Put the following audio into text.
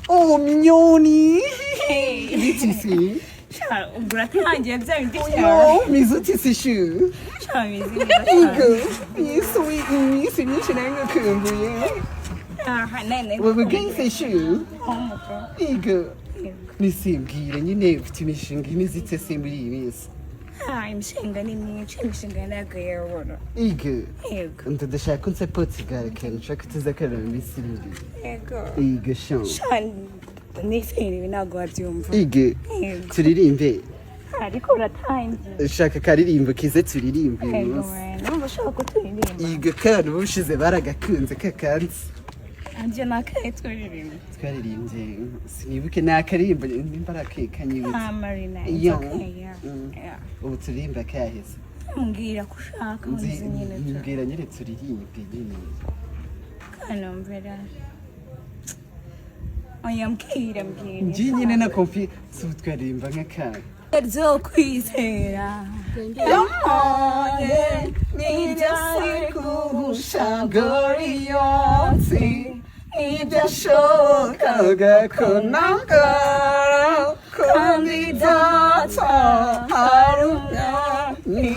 Oh, Kanyoni. Hey. Litisi. Ciao, grazie, zai di Oh, mizutisi shu. Ciao, mi Igo. Ni sweet ni sinichi nanga kumbu. nene. Wewe genge shu. Homo. Igo. Nisimbwire nyine ufite imishinga inizitse se muri iyi minsi. Imishinga ni myinshi, imishinga nagayobora. Igo. Yego. Ndashaka ko nse Portugal kenshi nshaka tuzakarana iminsi ibiri. Yego. Igo shan. Nisiri ntabwo wabyumva. Igo. Yego. Turirimbe. Ariko uratangiye. Shaka karirimbo kize turirimbe uyu Yego, munsi. numva ushaka kuturirimba. Igo kandi ubushize baragakunze kakanze. Anjye nakaye turirimba. Twaririmbye sinibuke n'akaririmbo nimba arakekanye Marina. iyo Yeah. ubu turirimba kaheze Mbwira ko ushaka uzi nyine. mbwira nyine turirimbe nyine Kanombera. Oya mbwira. njye nyine na konfi twaririmba nk'akana Zo kwizera. Yamoye nijyari kubushagori yose. Nidashokaga ko nakara kandi data hari umwami